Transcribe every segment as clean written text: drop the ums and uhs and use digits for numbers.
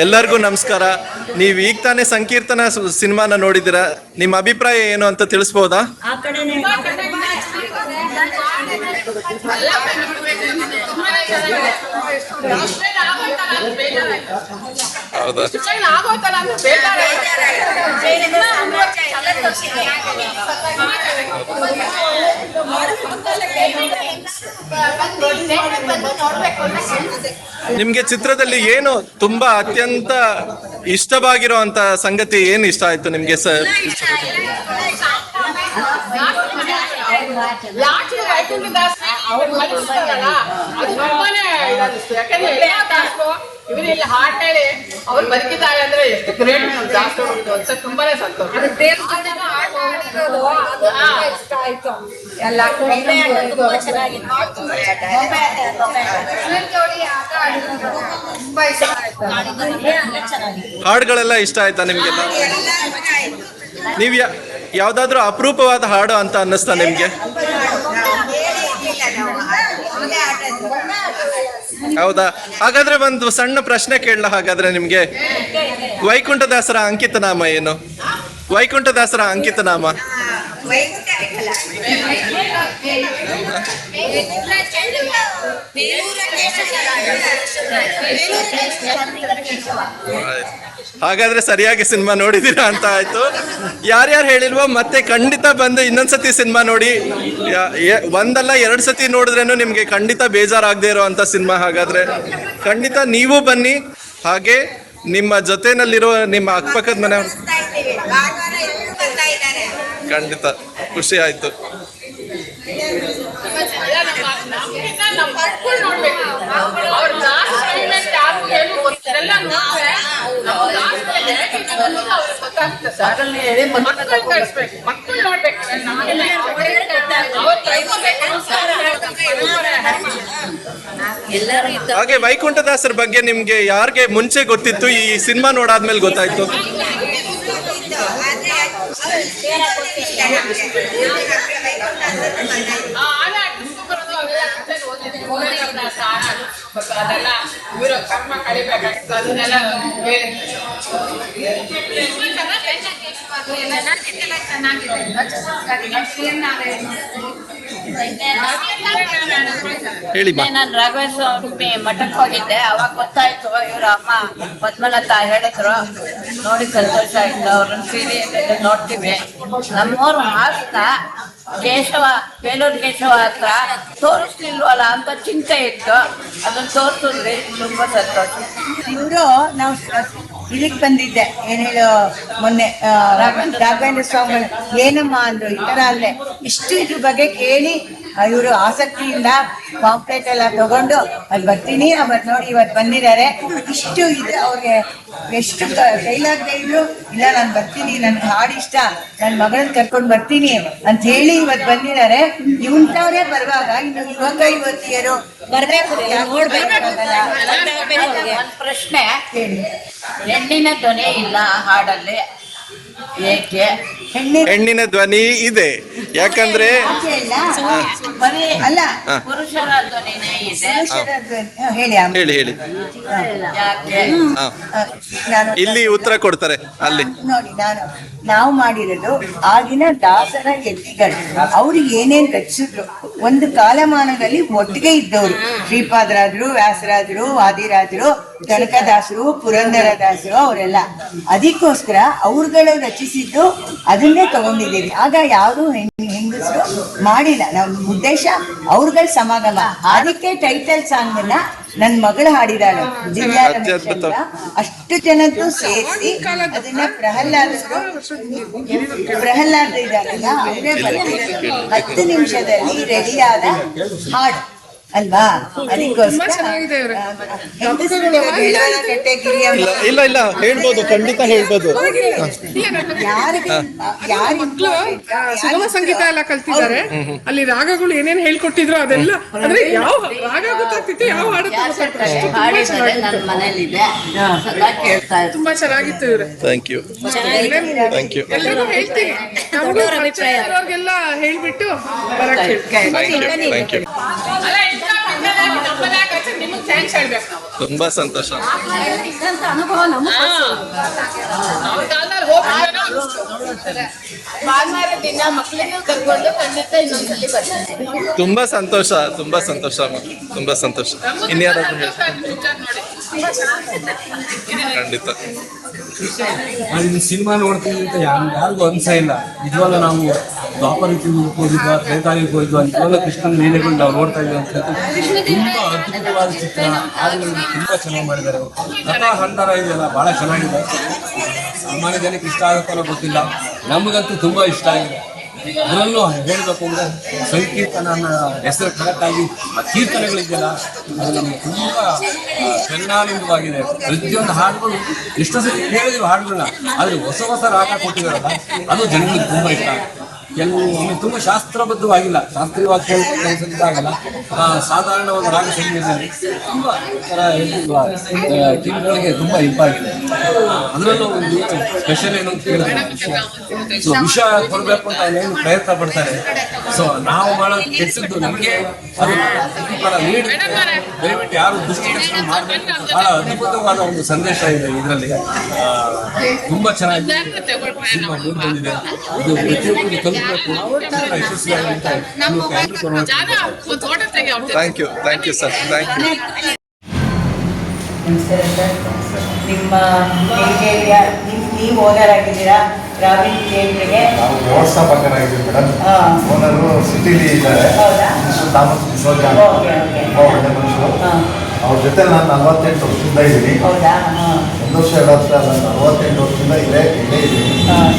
ಎಲ್ಲರಿಗೂ ನಮಸ್ಕಾರ. ನೀವು ಈಗ ತಾನೇ ಸಂಕೀರ್ತನ ಸಿನಿಮಾನ ನೋಡಿದ್ದೀರಾ, ನಿಮ್ಮ ಅಭಿಪ್ರಾಯ ಏನು ಅಂತ ತಿಳಿಸ್ಬೋದಾ? ಹೌದಾ? ನಿಮ್ಗೆ ಚಿತ್ರದಲ್ಲಿ ಏನು ತುಂಬಾ ಅತ್ಯಂತ ಇಷ್ಟವಾಗಿರೋ ಅಂತ ಸಂಗತಿ ಏನು ಇಷ್ಟ ಆಯ್ತು ನಿಮ್ಗೆ ಸರ್? ಇವರಿಲ್ಲ ಹಾಟ್ ಹೇಳಿ ಅವ್ರು ಬದುಕಿದ್ದಾರೆ ಅಂದ್ರೆ ಎಷ್ಟು ಗ್ರೇಟ್ ಜಾಸ್ತಿ ಅಂತ ತುಂಬಾನೇ ಸಂತೋಷ. ಹಾಡುಗಳೆಲ್ಲ ಇಷ್ಟ ಆಯ್ತಾ ನಿಮ್ಗೆ? ನೀವ್ ಯಾವ್ದಾದ್ರು ಅಪರೂಪವಾದ ಹಾಡು ಅಂತ ಅನ್ನಿಸ್ತಾ ನಿಮ್ಗೆ? ಹೌದಾ? ಹಾಗಾದ್ರೆ ಒಂದು ಸಣ್ಣ ಪ್ರಶ್ನೆ ಕೇಳಲ. ಹಾಗಾದ್ರೆ ನಿಮ್ಗೆ ವೈಕುಂಠದಾಸರ ಅಂಕಿತನಾಮ ಏನು? ವೈಕುಂಠದಾಸರ ಅಂಕಿತನಾಮ ಹಾಗಾದ್ರೆ ಸರಿಯಾಗಿ ಸಿನಿಮಾ ನೋಡಿದೀರಾ ಅಂತ ಆಯ್ತು. ಯಾರ್ಯಾರು ಹೇಳಿಲ್ವೋ ಮತ್ತೆ ಖಂಡಿತ ಬಂದು ಇನ್ನೊಂದ್ಸತಿ ಸಿನಿಮಾ ನೋಡಿ. ಒಂದಲ್ಲ 2 ಸತಿ ನೋಡಿದ್ರೇನು ನಿಮ್ಗೆ ಖಂಡಿತ ಬೇಜಾರಾಗದೇ ಇರೋ ಅಂತ ಸಿನಿಮಾ. ಹಾಗಾದ್ರೆ ಖಂಡಿತ ನೀವು ಬನ್ನಿ. ಹಾಗೆ ನಿಮ್ಮ ಜೊತೆನಲ್ಲಿರೋ ನಿಮ್ಮ ಅಕ್ಕಪಕ್ಕದ ಮನೆಯವ್ರು ಖಂಡಿತ ಖುಷಿ ಆಯ್ತು. ಹಾಗೆ ವೈಕುಂಠದಾಸರ ಬಗ್ಗೆ ನಿಮ್ಗೆ ಯಾರಿಗೆ ಮುಂಚೆ ಗೊತ್ತಿತ್ತು? ಈ ಸಿನಿಮಾ ನೋಡಾದ್ಮೇಲೆ ಗೊತ್ತಾಯ್ತು? ಅದೆಲ್ಲ ಇವರು ಕರ್ಮ ಕಳಿಬೇಕಾಗ್ತದೆ. ಅದನ್ನೆಲ್ಲ ನಾನು ರಾಘವೇಶ್ವರ ಮಠಕ್ಕೆ ಹೋಗಿದ್ದೆ. ಅವಾಗ ಗೊತ್ತಾಯ್ತು ಇವ್ರ ಅಮ್ಮ ಪದ್ಮಲತಾ ಹೇಳಿದ್ರು. ನೋಡಿ ಸಂತೋಷ ಆಯ್ತು. ಅವ್ರನ್ನ ಸೀರಿಯಲ್ ನೋಡ್ತೀವಿ. ನಮ್ಮೂರು ಮಾಸ್ತ ಕೇಶವ, ಬೇಲೂರು ಕೇಶವ ಹತ್ರ ತೋರಿಸ್ಲಿಲ್ವಲ್ಲ ಅಂತ ಚಿಂತೆ ಇತ್ತು. ಅದನ್ನ ತೋರಿಸಿದ್ರಿ, ತುಂಬಾ ಸಂತೋಷ. ಇವರು ನಾವು ಇದಕ್ಕೆ ಬಂದಿದ್ದೆ, ಏನ್ ಹೇಳು, ಮೊನ್ನೆ ರಾಘವೇಂದ್ರ ಸ್ವಾಮಿ ಏನಮ್ಮ ಅಂದ್ರು. ಈ ತರ ಅಲ್ಲೇ ಇಷ್ಟು ಇದ್ರ ಬಗ್ಗೆ ಕೇಳಿ ಇವರು ಆಸಕ್ತಿಯಿಂದ ಪಾಂಪ್ಲೆಟ್ ಎಲ್ಲ ತಗೊಂಡು ಅಲ್ಲಿ ಬರ್ತೀನಿ. ಅವತ್ತು ನೋಡಿ ಇವತ್ತು ಬಂದಿದ್ದಾರೆ. ಇಷ್ಟು ಇದೆ ಅವ್ರಿಗೆ, ಎಷ್ಟು ಕೈಲಾಗದೆ ಇದ್ರು ಇಲ್ಲ ನಾನು ಬರ್ತೀನಿ, ನನ್ಗೆ ಹಾಡು ಇಷ್ಟ, ನನ್ನ ಮಗಳನ್ನ ಕರ್ಕೊಂಡು ಬರ್ತೀನಿ ಅಂತ ಹೇಳಿ ಇವತ್ತು ಬಂದಿದ್ದಾರೆ. ಇಂಥವ್ರೇ ಬರುವಾಗ ಇನ್ನು ಯುವತಿಯರು ಬರ್ಬೇಕು. ಒಂದ್ ಪ್ರಶ್ನೆ, ಹೆಣ್ಣಿನ ಧ್ವನಿ ಇಲ್ಲ ಹಾಡಲ್ಲಿ, ಏಕೆ? ಹೆಣ್ಣಿನ ಧ್ವನಿ ಇದೆ, ಯಾಕಂದ್ರೆ ಅಲ್ಲ ಪುರುಷರ ಧ್ವನಿನೇ ಇದೆ. ಹೇಳಿ ಹೇಳಿ ಹೇಳಿ ಯಾಕೆ? ಇಲ್ಲಿ ಉತ್ತರ ಕೊಡ್ತಾರೆ. ಅಲ್ಲಿ ನೋಡಿ, ನಾವು ಮಾಡಿರೋದು ಆಗಿನ ದಾಸರ ಯತಿಗಳು. ಅವ್ರಿಗೆ ಏನೇನ್ ರಚಿಸಿದ್ರು, ಒಂದು ಕಾಲಮಾನದಲ್ಲಿ ಒಟ್ಟಿಗೆ ಇದ್ದವರು. ಶ್ರೀಪಾದರಾದ್ರು, ವ್ಯಾಸರಾದ್ರು, ವಾದಿರಾದ್ರು, ಕನಕದಾಸರು, ಪುರಂದರದಾಸರು ಅವರೆಲ್ಲ. ಅದಕ್ಕೋಸ್ಕರ ಅವ್ರುಗಳು ರಚಿಸಿದ್ದು ಅದನ್ನೇ ತಗೊಂಡಿದ್ದೀವಿ. ಆಗ ಯಾರು ಹೆಂಗಸರು ಮಾಡಿಲ್ಲ. ನಮ್ಮ ಉದ್ದೇಶ ಅವ್ರಗಳ ಸಮಾಗಮ. ಅದಕ್ಕೆ ಟೈಟಲ್ ಸಾಂಗ್ ಅನ್ನ ನನ್ನ ಮಗಳು ಹಾಡಿದಾಳೆ, ದಿವ್ಯಾ ರಮೇಶ್ ಅಂತ. ಅಷ್ಟು ಜನದ್ದು ಸೇರಿಸಿ ಅದನ್ನ ಪ್ರಹ್ಲಾದ ಇದ್ದಾರಲ್ಲ, ಅವರೇ 10 ನಿಮಿಷದಲ್ಲಿ ರೆಡಿಯಾದ ಹಾಡು ಅಲ್ವಾ? ಅದಕ್ಕೋಸ್ಕರ ಇಲ್ಲ ಇಲ್ಲ ಹೇಳ್ಬೋದು, ಖಂಡಿತ ಹೇಳ್ಬೋದು. ಸುಗಮ ಸಂಗೀತ ಎಲ್ಲ ಕಲ್ತಿದ್ದಾರೆ. ಅಲ್ಲಿ ರಾಗಗಳು ಏನೇನ್ ಹೇಳ್ಕೊಟ್ಟಿದ್ರು ಅದೆಲ್ಲ, ಅಂದ್ರೆ ಯಾವ ರಾಗ ಗೊತ್ತಾಗ್ತಿತ್ತು, ಯಾವ ಹಾಡು ತುಂಬಾ ಚೆನ್ನಾಗಿತ್ತು. ಇವ್ರೆ ಥ್ಯಾಂಕ್ ಯು. ಎಲ್ಲರೂ ಹೇಳ್ತೀನಿ, ಅವ್ರಿಗೆಲ್ಲ ಹೇಳ್ಬಿಟ್ಟು ಬರಕ್ ಹೇಳ್ತೀನಿ. Thank you. ಅಲ್ಲ ಇಂಥ ನಿಮಗೆ ಥ್ಯಾಂಕ್ಸ್ ಥ್ಯಾಂಕ್ಸ್ ಹೇಳ್ಬೇಕು ನಾವು. ತುಂಬಾ ಸಂತೋಷ. ಅವ್ರ ಕಾಲದಲ್ಲಿ ಹೋಗ್ಬಿಟ್ರೇನೋ ಅನ್ಸ್ತು. ಭಾನುವಾರ ದಿನ ಮಕ್ಕಳನ್ನು ಕರ್ಕೊಂಡು ಖಂಡಿತ ಇನ್ನೊಂದ್ಸಲಿ ಬರ್ತೀನಿ. ತುಂಬಾ ಸಂತೋಷ, ತುಂಬಾ ಸಂತೋಷ ಅಮ್ಮ, ತುಂಬಾ ಸಂತೋಷ. ಇನ್ಯಾರಾದ್ರೂ ಹೇಳಿ. ಖಂಡಿತ ಇದು ಸಿನಿಮಾ ನೋಡ್ತೀವಿ ಅಂತ ಯಾರಿಗೂ ಅನ್ಸ ಇಲ್ಲ. ನಿಜವಾಗ್ಲೂ ನಾವು ದ್ವಾಪರ ಯುಗಕ್ಕೆ ಹೋಗಿದ್ವಾ, ತ್ರೇತಾಯುಗಕ್ಕೆ ಹೋಗಿದ್ವಾ, ನಿಜವಾಗ್ಲೂ ಕೃಷ್ಣನ ಲೀಲೆಗಳು ನಾವು ನೋಡ್ತಾ ಇದ್ವಿ ಅಂತ ತುಂಬಾ ಅದ್ಭುತವಾದ ಚಿತ್ರ. ಹಾಡುಗಳನ್ನು ತುಂಬಾ ಚೆನ್ನಾಗಿ ಮಾಡಿದ್ದಾರೆ. ಕಥಾ ಹಂದರ ಇದೆಯಲ್ಲ ಬಹಳ ಚೆನ್ನಾಗಿದೆ. ಸಾಮಾನ್ಯ ಜನಕ್ಕೆ ಇಷ್ಟ ಆಗುತ್ತಲ್ಲ ಗೊತ್ತಿಲ್ಲ, ನಮಗಂತೂ ತುಂಬಾ ಇಷ್ಟ ಆಗಿದೆ. ಅದರಲ್ಲೂ ಹೇಳಬೇಕು ಅಂದ್ರೆ ಸಂಕೀರ್ತನ ಹೆಸರು ಕರೆಕ್ಟ್ ಆಗಿ ಆ ಕೀರ್ತನೆಗಳಿದೆಯಲ್ಲ ಅದು ನಮಗೆ ತುಂಬಾ ಚೆನ್ನಾಗಿವಾಗಿದೆ. ಪ್ರತಿಯೊಂದು ಹಾಡುಗಳು ಎಷ್ಟೋ ಸರಿ ಕೇಳಿದ್ವಿ ಹಾಡುಗಳನ್ನ, ಆದ್ರೆ ಹೊಸ ಹೊಸ ರಾಗ ಕೊಟ್ಟಿದಾರಲ್ಲ ಅದು ಜನಗಳಿಗೆ ತುಂಬಾ ಇಷ್ಟ ಆಗುತ್ತೆ. ಕೆಲವು ತುಂಬಾ ಶಾಸ್ತ್ರಬದ್ಧವಾಗಿಲ್ಲ, ಶಾಸ್ತ್ರೀಯವಾಗಿ ಕೇಳಿದಾಗಲ್ಲ, ಸಾಧಾರಣವಾದ ರಾಗ ಸಂಗೀತದಲ್ಲಿ ತುಂಬಾ ಕಿವಿಗಳಿಗೆ ತುಂಬಾ ಇಂಪಾಗಿದೆ. ಅದರಲ್ಲೂ ಒಂದು ಸ್ಪೆಷಲ್ ಏನು ಅಂತ ಹೇಳಿದ್ರೆ ಸೊ ವಿಷಯ ಕೊಡಬೇಕು ಅಂತ ಏನು ಪ್ರಯತ್ನ ಪಡ್ತಾರೆ. ಸೊ ನಾವು ಮಾಡೋ ಕೆಟ್ಟದ್ದು ನಮಗೆ ದಯವಿಟ್ಟು ಯಾರು ದೃಷ್ಟಿ ಮಾಡಬೇಕು. ಬಹಳ ಅದ್ಭುತವಾದ ಒಂದು ಸಂದೇಶ ಇದೆ ಇದರಲ್ಲಿ. ತುಂಬಾ ಚೆನ್ನಾಗಿ ಸಿನಿಮಾ ಮೂಡಿ ಬಂದಿದೆ. ಇದು ಪ್ರತಿಯೊಬ್ಬರಿಗೆ ತಲುಪಬೇಕು, ಯಶಸ್ವಿಯಾಗಿ ಅಂತ thank you sir, thank you. ನಮಸ್ಕಾರ ಸರ್. ನಿಮ್ಮ ಏರಿಯಾ ನೀವು ಓನರ್ ಆಗಿದ್ದೀರಾ ರಾವಿನ್ ಥಿಯೇಟ್ರಿಗೆ? ನಾವು ವ್ಯವಸ್ಥಾಪಕರಾಗಿದ್ದೀವಿ ಮೇಡಮ್. ಓನರು ಸಿಟಿಲಿ ಇದ್ದಾರೆ. ಹೌದಾ? Thomas D'Souza okay okay. ಒಳ್ಳೆ ಮನುಷ್ಯರು. ಅವ್ರ ಜೊತೆ ನಾನು 48 ವರ್ಷದಿಂದ ಇದ್ದೀನಿ. ಹೌದಾ? 1 ವರ್ಷ 2 ವರ್ಷ ಅಲ್ಲ, 48 ವರ್ಷದಿಂದ ಇಲ್ಲೇ ಇದ್ದೀನಿ.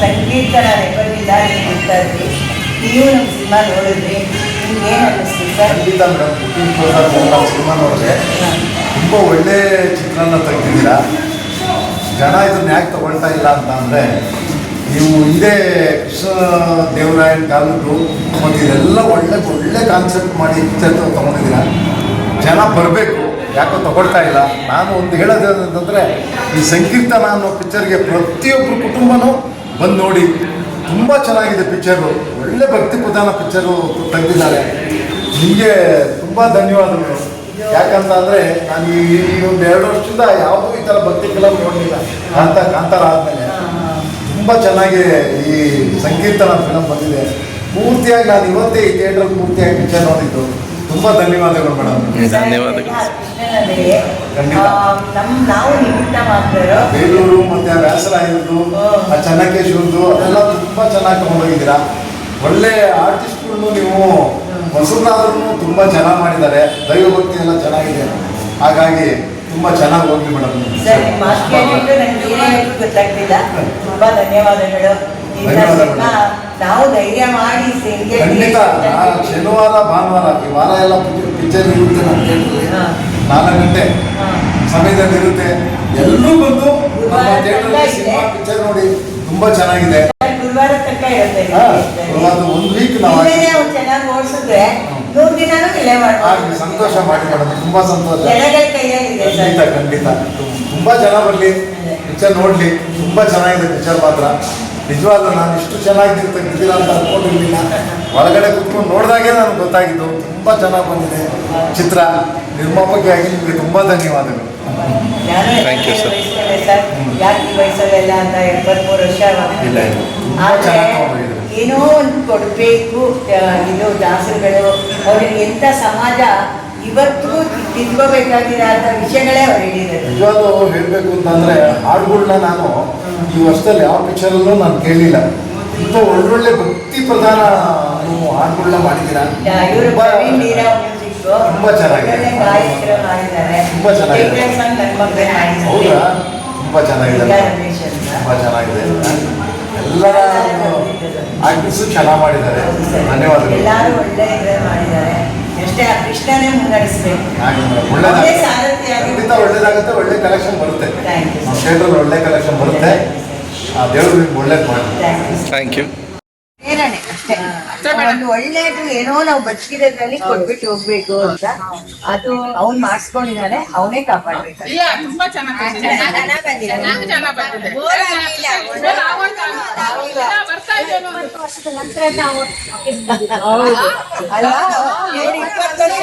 ಸಂಗೀತನ ನೆಪದಿಂದ ನೀವು ಇರ್ತಾ ಇದ್ರಿ. ನೀವು ನಮ್ಮ ಸಿನಿಮಾ ನೋಡಿದ್ರಿ, ನಿಮ್ಗೆ ಏನು ಅನ್ನಿಸ್ತು ಸರ್? ಖಂಡಿತ ಮೇಡಮ್, ಬುಕಿಂಗ್ ಪ್ರೋಗ್ರಾಮ್ ಸಿನಿಮಾ ನೋಡಿದ್ರೆ ತುಂಬ ಒಳ್ಳೆ ಚಿತ್ರನ ತೆಗೆದಿದ್ದೀರಾ. ಜನ ಇದನ್ನ ಯಾಕೆ ತಗೊಳ್ತಾ ಇಲ್ಲ ಅಂತ ಅಂದರೆ, ನೀವು ಇದೇ ಕೃಷ್ಣ ದೇವರಾಯನ ಕಾಲದ್ದು ಮತ್ತು ಇದೆಲ್ಲ ಒಳ್ಳೆ ಕಾನ್ಸೆಪ್ಟ್ ಮಾಡಿ ಪಿಕ್ಚರ್ ತೊಗೊಂಡಿದ್ದೀರಾ. ಜನ ಬರಬೇಕು, ಯಾಕೋ ತಗೊಳ್ತಾ ಇಲ್ಲ. ನಾನು ಒಂದು ಹೇಳೋದು ಅಂತಂದರೆ, ಈ ಸಂಕೀರ್ತನ ಅನ್ನೋ ಪಿಕ್ಚರ್ಗೆ ಪ್ರತಿಯೊಬ್ಬರು ಕುಟುಂಬನೂ ಬಂದು ನೋಡಿ. ತುಂಬ ಚೆನ್ನಾಗಿದೆ ಪಿಕ್ಚರು, ಒಳ್ಳೆ ಭಕ್ತಿ ಪ್ರಧಾನ ಪಿಕ್ಚರು ತೆಗೆದಿದ್ದಾರೆ. ನಿಮಗೆ ತುಂಬ ಧನ್ಯವಾದಗಳು. ಯಾಕಂತ ಅಂದರೆ ನಾನು ಈ ಒಂದು 2 ವರ್ಷದಿಂದ ಯಾವುದೂ ಈ ಥರ ಭಕ್ತಿ ಫಿಲಮ್ ನೋಡಲಿಲ್ಲ. ಕಾಂತಾರ ಆದಮೇಲೆ ತುಂಬ ಚೆನ್ನಾಗಿ ಈ ಸಂಕೀರ್ತನ ಫಿಲಮ್ ಬಂದಿದೆ. ಪೂರ್ತಿಯಾಗಿ ನಾನು ಇವತ್ತೇ ಈ ಥಿಯೇಟ್ರಲ್ಲಿ ಪೂರ್ತಿಯಾಗಿ ಪಿಕ್ಚರ್ ನೋಡಿದ್ದು. ತುಂಬ ಧನ್ಯವಾದಗಳು ಮೇಡಮ್. ಧನ್ಯವಾದಗಳು. ಖಂಡಿತ. ನಾವು ನಿಮಿತ್ತ ಮಾತ್ರ ಬೇಲೂರು ಮತ್ತು ವ್ಯಾಸರಾಯರದ್ದು, ಆ ಚೆನ್ನಕೇಶ್ವರದ್ದು ಅದೆಲ್ಲ ತುಂಬ ಚೆನ್ನಾಗಿ ತಗೊಂಡೋಗಿದ್ದೀರಾ. ಒಳ್ಳೆ ಆರ್ಟಿಸ್ಟ್ಗಳನ್ನು ನೀವು ಹೊಸದಾದ್ರೂ ತುಂಬ ಚೆನ್ನಾಗಿ ಮಾಡಿದ್ದಾರೆ. ದೈವಭಕ್ತಿ ಎಲ್ಲ ಚೆನ್ನಾಗಿದೆ. ಹಾಗಾಗಿ ತುಂಬ ಚೆನ್ನಾಗಿ ಹೋಗ್ಲಿ ಮೇಡಮ್. ಸರ್, ನಿಮ್ಮ ಮಾತುಕತೆ ನನಗೆ ಏನೇನು ಗೊತ್ತಾಗ್ತಿಲ್ಲ. ತುಂಬ ಧನ್ಯವಾದಗಳು. ನಾವು ಧೈರ್ಯ ಮಾಡಿ ಖಂಡಿತ. ಶನಿವಾರ ಭಾನುವಾರ ಈ ವಾರ ಎಲ್ಲ ಪಿಕ್ಚರ್ ಇರುತ್ತೆ ನಮ್ಮ ಥಿಯೇಟ್ರಲ್ಲಿ. 4 ಗಂಟೆ ಸಮಯದಲ್ಲಿ ಇರುತ್ತೆ. ಎಲ್ಲರೂ ಬಂದು ನಮ್ಮ ಥಿಯೇಟ್ರಲ್ಲಿ ಸಿನಿಮಾ ಪಿಕ್ಚರ್ ನೋಡಿ. ತುಂಬ ಚೆನ್ನಾಗಿದೆ. ಗುರುವಾರ ತನಕ ಇರುತ್ತೆ. ಅದು 1 ವೀಕ್ ನಾವು ಚೆನ್ನಾಗಿ ಓಡಿಸಿದ್ರೆ 100 ದಿನಾನು ಇಲ್ಲೇ ಮಾಡ್ಬೋದು. ಸಂತೋಷ ಮಾಡಿ ಮೇಡಮ್, ತುಂಬ ಸಂತೋಷ. ಜನಗಳ ಕೈಯಾಗಿದೆ ಖಂಡಿತ ಖಂಡಿತ. ತುಂಬ ಜನ ಬರಲಿ, ಪಿಕ್ಚರ್ ನೋಡಲಿ. ತುಂಬ ಚೆನ್ನಾಗಿದೆ ಪಿಕ್ಚರ್ ಮಾತ್ರ. ನಿಜವಾಗ್ಲೂ ನಾನು ಇಷ್ಟು ಚೆನ್ನಾಗಿ ತೆಗೆದಿದ್ದೀರಾ ಅಂತ ಅನ್ಕೊಂಡಿರಲಿಲ್ಲ. ಒಳಗಡೆ ಕುತ್ಕೊಂಡು ನೋಡಿದಾಗೆ ನನಗೆ ಗೊತ್ತಾಗಿದ್ದು. ತುಂಬ ಚೆನ್ನಾಗಿ ಬಂದಿದೆ ಚಿತ್ರ. ನಿರ್ಮಾಪಕಿಯಾಗಿ ನಿಮಗೆ ತುಂಬ ಧನ್ಯವಾದಗಳು. Thank you, sir. ಸರ್, ಯಾಕೆ ಈ ವಯಸ್ಸಲ್ಲೆಲ್ಲ ಅಂತ 73 ವರ್ಷ ಇಲ್ಲ ಇಲ್ಲ, ತುಂಬ ಆದರೆ ಚೆನ್ನಾಗಿ ತಗೊಂಡಿದ್ದೀರಿ. ಏನೋ ಒಂದು ಕೊಡಬೇಕು. ಇದು ದಾಸರುಗಳು ಅವ್ರಿಗೆ ಎಂಥ ಸಮಾಜ ಇವತ್ತು ತಿಳ್ಕೋಬೇಕಾಗಿರೋ ಅಂಥ ವಿಷಯಗಳೇ ಅವ್ರು ಹೇಳಿದ್ದಾರೆ. ನಿಜವಾಗ್ಲೂ ಹೇಳಬೇಕು ಅಂತಂದರೆ, ಹಾಡುಗಳನ್ನ ನಾನು ಈ ವರ್ಷದಲ್ಲಿ ಯಾವ ಪಿಕ್ಚರಲ್ಲೂ ನಾನು ಕೇಳಲಿಲ್ಲ. ತುಂಬ ಒಳ್ಳೊಳ್ಳೆ ಭಕ್ತಿ ಪ್ರಧಾನ ಹಾಡುಗಳನ್ನ ಮಾಡಿದ್ದೀರಾ. ಇವರು ಪ್ರವೀಣ್ ನೀರಾವ್ ಮ್ಯೂಸಿಕ್ ತುಂಬ ಚೆನ್ನಾಗಿದೆ. ಗಾಯಕರು ಮಾಡಿದ್ದಾರೆ. ತುಂಬ ಚೆನ್ನಾಗಿದೆ. ಹೌದಾ? ತುಂಬ ಚೆನ್ನಾಗಿದೆ. ತುಂಬ ಚೆನ್ನಾಗಿದೆ. ಎಲ್ಲರ ಆರ್ಟಿಸ್ಟು ಚೆನ್ನಾಗಿ ಮಾಡಿದ್ದಾರೆ. ಧನ್ಯವಾದಗಳು. ಎಲ್ಲರೂ ಒಳ್ಳೆ ಇದ್ರಲ್ಲಿ ಮಾಡಿದ್ದಾರೆ. ಅಷ್ಟೇ ಆ ಕೃಷ್ಣನೇ ಮುನ್ನಡೆಸಬೇಕು. ಖಂಡಿತ ಒಳ್ಳೇದಾಗುತ್ತೆ. ಒಳ್ಳೆ ಕಲೆಕ್ಷನ್ ಬರುತ್ತೆ. Thank you. ನಮ್ಮ ಥಿಯೇಟ್ರಲ್ಲಿ ಒಳ್ಳೆ ಕಲೆಕ್ಷನ್ ಬರುತ್ತೆ. ಆ ದೇವರು ನಿಮ್ಗೆ ಒಳ್ಳೇದು ಮಾಡಿ. Thank you. ಏನೇ ಅಷ್ಟೇ. ಒಂದು ಒಳ್ಳೇದು ಏನೋ ನಾವು ಬದುಕಿರೋದ್ರಲ್ಲಿ ಕೊಟ್ಬಿಟ್ಟು ಹೋಗ್ಬೇಕು ಅಂತ ಅದು ಅವ್ನು ಮಾಡಿಸ್ಕೊಂಡಿದ್ದಾನೆ. ಅವನೇ ಕಾಪಾಡ್ಬೇಕು. ಇಲ್ಲ, ತುಂಬಾ ಚೆನ್ನಾಗಿ ಬಂದಿದೆ. ಬರ್ತಾ ಇದ್ದೇನೆ. ಅಲ್ವಾ? 20 ವರ್ಷ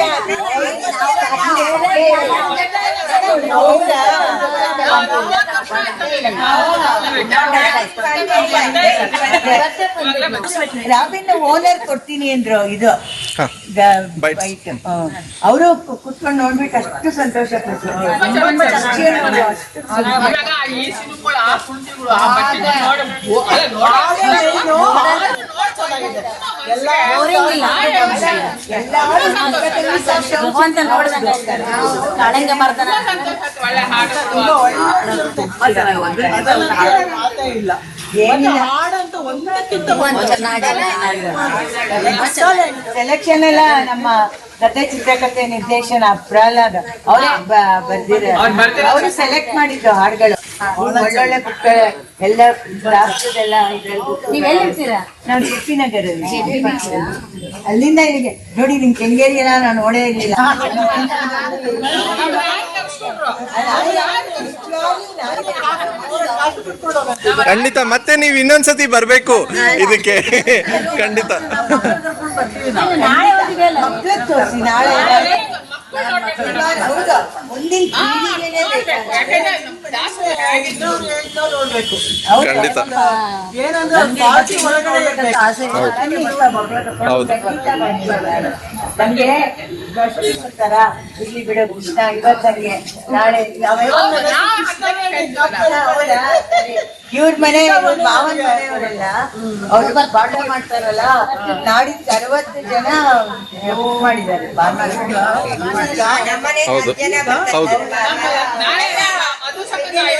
ರಾಬಿನ್ ಓನರ್ ಕೊಡ್ತೀನಿ ಅಂದ್ರು ಇದು ಹಾ. Bites. ಅವರು ಕುತ್ಕೊಂಡು ನೋಡ್ಬಿಟ್ಟು ಅಷ್ಟು ಸಂತೋಷ ಪಟ್ರು. ಇವಾಗ ಈ ಸಿನಿಮಾಗಳು ಆ ಕುಂತಿಗಳು ಆ ಬಟ್ಟೆ ನೋಡಿ ಭಗವಂತ ನೋಡಿದಂಗೆ ಕಾಳಿಂಗ ಮರ್ದನ ಒಳ್ಳೆ ಹಾಡು ಸೆಲೆಕ್ಷನ್ ಎಲ್ಲ ನಮ್ಮ ಕಥೆ ಚಿತ್ರಕಥೆ ನಿರ್ದೇಶನ ಪ್ರಹ್ಲಾದ್ ಅವರೇ ಬರ್ದಿದ್ದಾರೆ. ಅವರು ಸೆಲೆಕ್ಟ್ ಮಾಡಿದ್ದು ಹಾಡುಗಳು ಒಳ್ಳೊಳ್ಳೆ ಬುಕ್ಗಳು ಎಲ್ಲ ರಾಷ್ಟ್ರದೆಲ್ಲ ಇದ್ರಲ್ಲಿ. ನೀವೆಲ್ಲಿರ್ತೀರಾ? ನಾವು ಜೆ.ಪಿ. ನಗರಲ್ಲಿ ಅಲ್ಲಿಂದ ಇಲ್ಲಿಗೆ ನೋಡಿ. ನಿಮ್ ಕೆಂಗೇರಿಗೆಲ್ಲ ನಾನು ನೋಡೇ ಇರ್ಲಿಲ್ಲ. ಖಂಡಿತ ಮತ್ತೆ ನೀವು ಇನ್ನೊಂದ್ಸತಿ ಬರ್ಬೇಕು ಇದಕ್ಕೆ ಖಂಡಿತ. ನಾಳೆ ಹೋಗಿದೆಯಲ್ಲ ಮಕ್ಳಿಗೆ ತೋರಿಸಿ ನಾಳೆ. ಹೌದಾ? ಮುಂದಿನ ಪೀಳಿಗೆನೇ ಬೇಕಾದ್ರೆ. ಹೌದಾ? ಖಂಡಿತ ಹೌದು. ನಮ್ಗೆ ತರ ಇಲ್ಲಿ ಬಿಡೋದು ಇಷ್ಟ. ಇವತ್ತಂಗೆ ನಾಳೆ ಇವ್ರ ಮನೆ ಮಾವನ ಮನೆಯವರೆಲ್ಲ ಅವ್ರು ಬಾಟ ಮಾಡ್ತಾರಲ್ಲ, ನಾಡಿದ್ದು 60 ಜನ ಬುಕ್ ಮಾಡಿದ್ದಾರೆ. ಹೌದು ಹೌದು. ಅದು ಸಂಗೀತಕ್ಕೆ